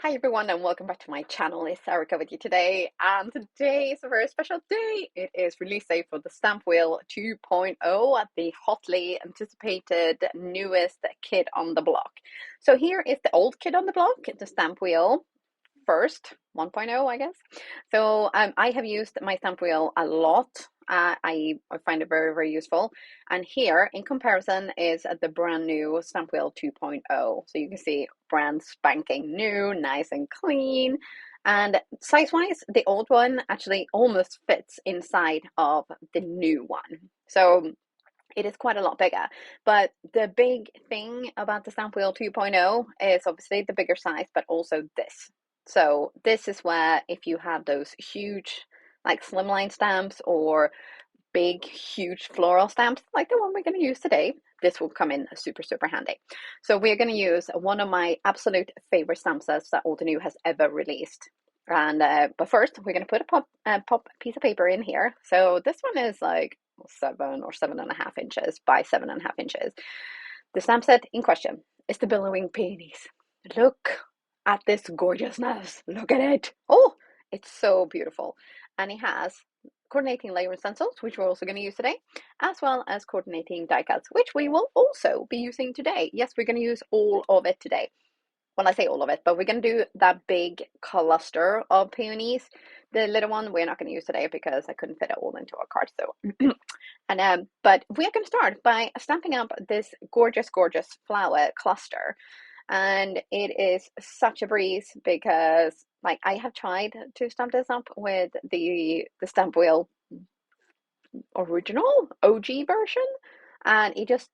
Hi everyone and welcome back to my channel. It's Erica with you today, and today is a very special day. It is release day for the StampWheel 2.0, the hotly anticipated newest kid on the block. So here is the old kid on the block, the StampWheel first 1.0, I guess. So I have used my StampWheel a lot. I find it very, very useful. And here, in comparison, is the brand new StampWheel 2.0. So you can see brand spanking new, nice and clean. And size-wise, the old one actually almost fits inside of the new one. So it is quite a lot bigger. But the big thing about the StampWheel 2.0 is obviously the bigger size, but also this. So this is where if you have those huge like slimline stamps or big huge floral stamps like the one we're going to use today, this will come in super, super handy. So we're going to use one of my absolute favorite stamp sets that Altenew has ever released. And but first we're going to put a pop piece of paper in here. So this one is like 7 or 7.5 inches by 7.5 inches. The stamp set in question is the Billowing Peonies. Look at this gorgeousness. Look at it. Oh, it's so beautiful. And it has coordinating layer stencils, which we're also going to use today, as well as coordinating die cuts, which we will also be using today. Yes, we're going to use all of it today. Well, I say all of it, but we're going to do that big cluster of peonies. The little one we're not going to use today because I couldn't fit it all into a card. So, and but we're going to start by stamping up this gorgeous, gorgeous flower cluster. And it is such a breeze because like I have tried to stamp this up with the StampWheel original OG version, and it just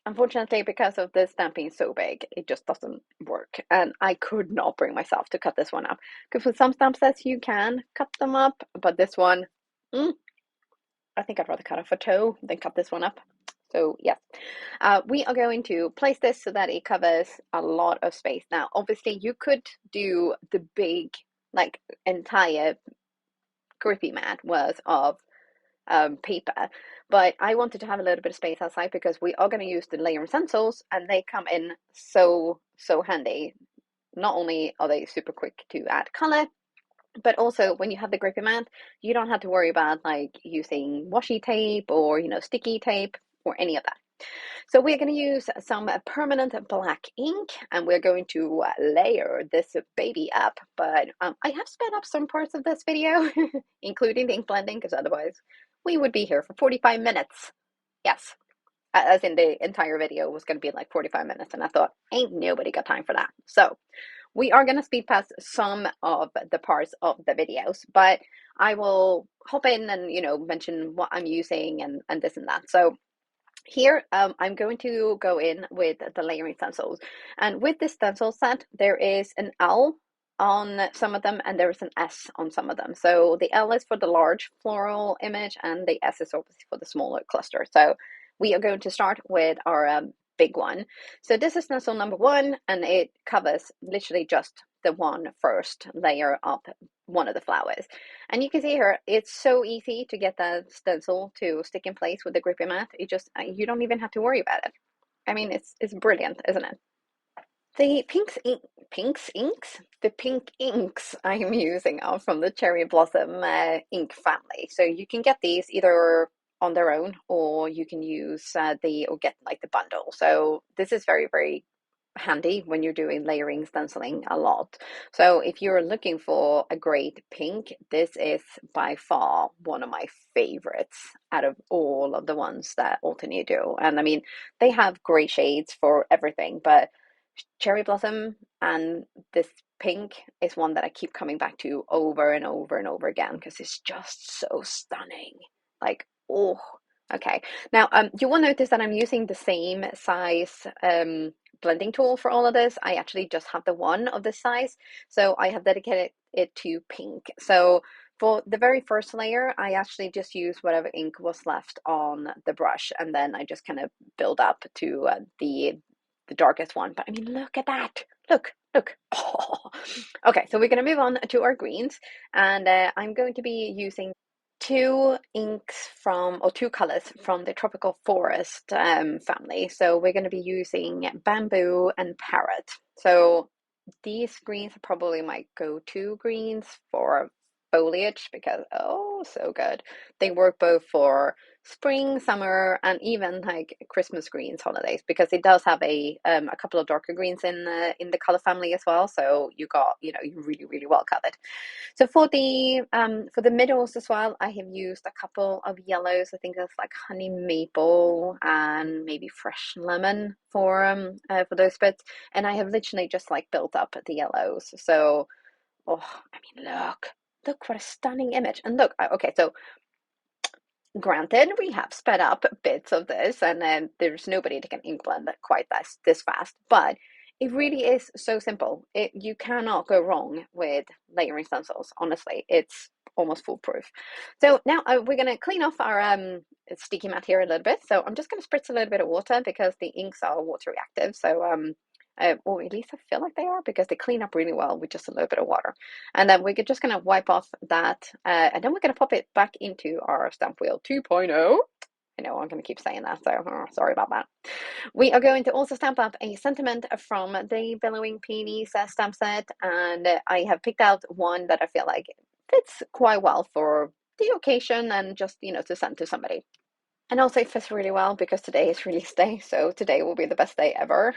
unfortunately because of the stamping so big it just doesn't work, and I could not bring myself to cut this one up because with some stamp sets you can cut them up, but this one I think I'd rather cut off a toe than cut this one up. So yes, we are going to place this so that it covers a lot of space. Now obviously you could do the big like entire grippy mat worth of paper, but I wanted to have a little bit of space outside because we are going to use the layering stencils and they come in so handy. Not only are they super quick to add color, but also when you have the grippy mat you don't have to worry about like using washi tape or sticky tape or any of that. So we're going to use some permanent black ink and we're going to layer this baby up, but I have sped up some parts of this video including the ink blending because otherwise we would be here for 45 minutes. Yes, as in the entire video was going to be like 45 minutes, and I thought ain't nobody got time for that. So we are going to speed past some of the parts of the videos, but I will hop in and mention what I'm using and this and that. So here I'm going to go in with the layering stencils, and with this stencil set there is an L on some of them and there is an S on some of them. So the L is for the large floral image and the S is obviously for the smaller cluster. So we are going to start with our big one. So this is stencil number 1 and it covers literally just the one first layer of one of the flowers. And you can see here, it's so easy to get that stencil to stick in place with the grippy mat. It just, you don't even have to worry about it. I mean, it's brilliant, isn't it? The the pink inks I'm using are from the Cherry Blossom ink family. So you can get these either on their own or you can use or get like the bundle. So this is very, very handy when you're doing layering stenciling a lot. So if you're looking for a great pink, this is by far one of my favorites out of all of the ones that Altenew do. And I mean, they have great shades for everything, but Cherry Blossom and this pink is one that I keep coming back to over and over and over again because it's just so stunning. Like, oh, okay. Now, you will notice that I'm using the same size blending tool for all of this. I actually just have the one of this size, so I have dedicated it to pink. So for the very first layer, I actually just used whatever ink was left on the brush, and then I just kind of build up to the darkest one. But I mean, look at that. Look. Oh. Okay, so we're going to move on to our greens, and I'm going to be using two colors from the Tropical Forest family. So we're going to be using Bamboo and Parrot. So these greens are probably my go-to greens for foliage because oh, so good. They work both for spring, summer, and even like Christmas greens holidays because it does have a couple of darker greens in the color family as well. So you got, you know, you're really, really well covered. So for the middles as well, I have used a couple of yellows. I think that's like honey maple and maybe fresh lemon for those bits. And I have literally just like built up the yellows. So oh, I mean, look what a stunning image. And look, okay, so granted, we have sped up bits of this, and then there's nobody that can ink blend that quite this fast, but it really is so simple. You cannot go wrong with layering stencils. Honestly, it's almost foolproof. So now we're gonna clean off our sticky mat here a little bit. So I'm just gonna spritz a little bit of water because the inks are water reactive. So or at least I feel like they are because they clean up really well with just a little bit of water. And then we're just going to wipe off that, and then we're going to pop it back into our stamp wheel 2.0. I know I'm going to keep saying that, so sorry about that. We are going to also stamp up a sentiment from the Billowing Peonies stamp set, and I have picked out one that I feel like fits quite well for the occasion and just, you know, to send to somebody. And also it fits really well because today is release day, so today will be the best day ever.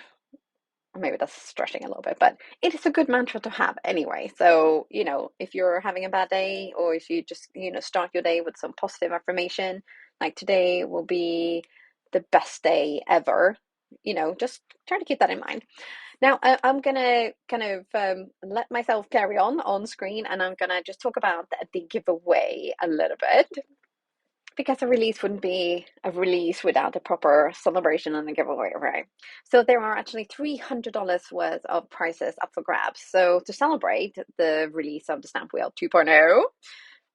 Maybe that's stretching a little bit, but it is a good mantra to have anyway. So, you know, if you're having a bad day or if you just, you know, start your day with some positive affirmation, like today will be the best day ever, you know, just try to keep that in mind. Now, I'm gonna kind of let myself carry on screen and I'm gonna just talk about the giveaway a little bit because a release wouldn't be a release without a proper celebration and a giveaway, right? So there are actually $300 worth of prizes up for grabs. So to celebrate the release of the StampWheel 2.0,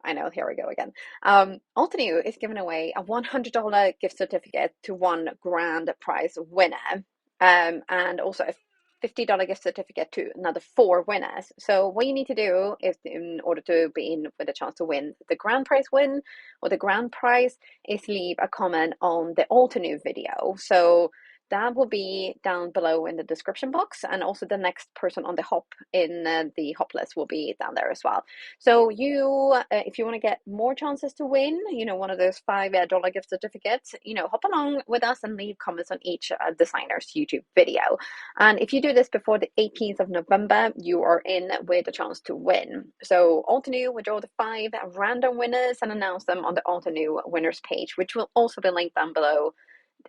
I know, here we go again. Altenew is giving away a $100 gift certificate to one grand prize winner, and also a $50 gift certificate to another four winners. So what you need to do is, in order to be in with a chance to win the grand prize win or the grand prize, is leave a comment on the Altenew video. So that will be down below in the description box, and also the next person on the hop in the hop list will be down there as well. So you, if you want to get more chances to win, you know, one of those $5 gift certificates, you know, hop along with us and leave comments on each designer's YouTube video. And if you do this before the 18th of November, you are in with a chance to win. So Altenew will draw the 5 random winners and announce them on the Altenew winners page, which will also be linked down below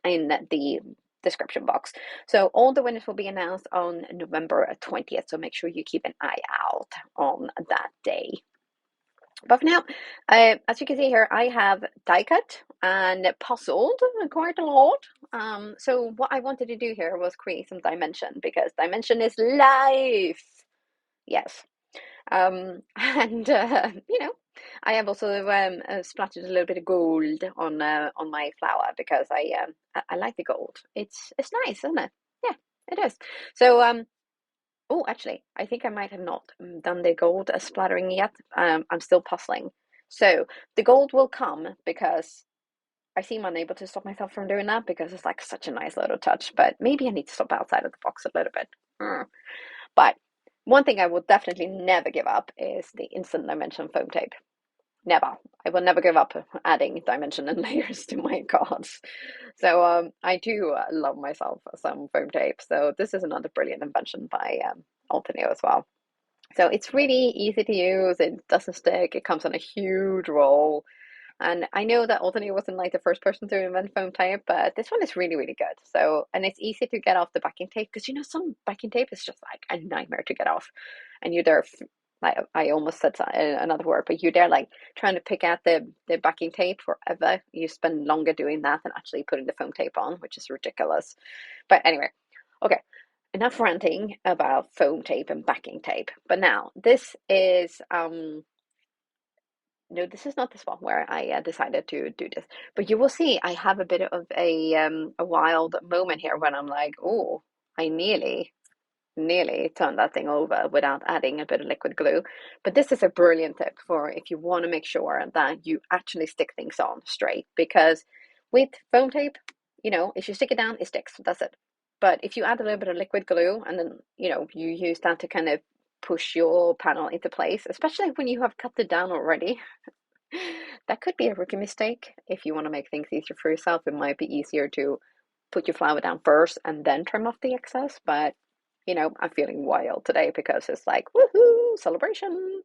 in the description box. So all the winners will be announced on November 20th. So make sure you keep an eye out on that day. But for now, as you can see here, I have die cut and puzzled quite a lot. So what I wanted to do here was create some dimension because dimension is life. Yes. And you know, I have also splattered a little bit of gold on my flower because I like the gold. It's nice, isn't it? Yeah, it is. So oh, actually, I think I might have not done the gold splattering yet. I'm still puzzling. So the gold will come because I seem unable to stop myself from doing that because it's like such a nice little touch. But maybe I need to stop outside of the box a little bit. But one thing I will definitely never give up is the instant dimension foam tape. Never. I will never give up adding dimension and layers to my cards. So I do love myself some foam tape. So this is another brilliant invention by Altenew as well. So it's really easy to use. It doesn't stick. It comes on a huge roll. And I know that Altenew wasn't like the first person to invent foam tape, but this one is really, really good. So, and it's easy to get off the backing tape because you know some backing tape is just like a nightmare to get off, and you're there. Like I almost said another word, but you're there like trying to pick out the backing tape forever. You spend longer doing that than actually putting the foam tape on, which is ridiculous. But anyway, okay. Enough ranting about foam tape and backing tape. But now this is no, this is not the spot where I decided to do this. But you will see I have a bit of a wild moment here when I'm like, oh, I nearly turned that thing over without adding a bit of liquid glue. But this is a brilliant tip for if you want to make sure that you actually stick things on straight. Because with foam tape, you know, if you stick it down, it sticks. That's it. But if you add a little bit of liquid glue and then, you use that to kind of push your panel into place, especially when you have cut it down already, that could be a rookie mistake. If you want to make things easier for yourself, it might be easier to put your flower down first and then trim off the excess. But, I'm feeling wild today because it's like, woohoo, celebration.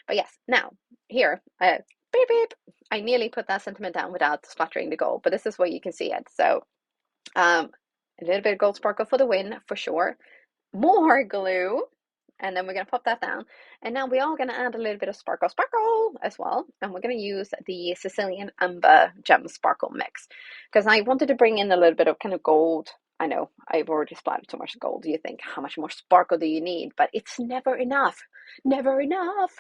But yes, now here, beep beep, I nearly put that sentiment down without splattering the gold, but this is where you can see it. So a little bit of gold sparkle for the win, for sure. More glue, and then we're going to pop that down. And now we are going to add a little bit of sparkle as well. And we're going to use the Sicilian Amber Gem Sparkle Mix because I wanted to bring in a little bit of kind of gold. I know I've already splattered so much gold. You think, how much more sparkle do you need? But it's never enough. Never enough.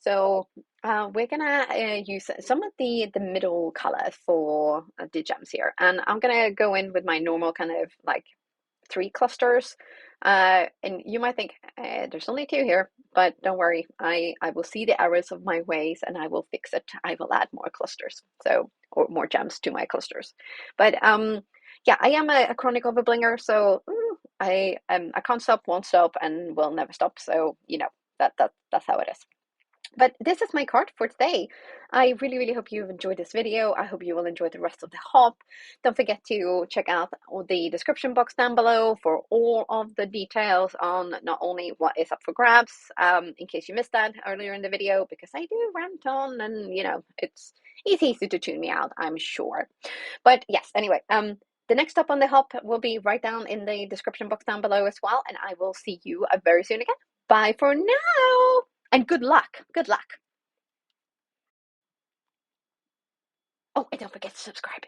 So we're gonna use some of the middle colors for the gems here, and I'm gonna go in with my normal kind of like 3 clusters. And you might think there's only 2 here, but don't worry, I will see the errors of my ways and I will fix it. I will add more clusters, or more gems to my clusters. But yeah, I am a chronic overblinger, so I can't stop, won't stop, and will never stop. So that's how it is. But this is my card for today. I really, really hope you've enjoyed this video. I hope you will enjoy the rest of the hop. Don't forget to check out the description box down below for all of the details on not only what is up for grabs, in case you missed that earlier in the video, because I do rant on and, it's easy to tune me out, I'm sure. But yes, anyway, the next stop on the hop will be right down in the description box down below as well, and I will see you very soon again. Bye for now! And good luck. Good luck. Oh, and don't forget to subscribe.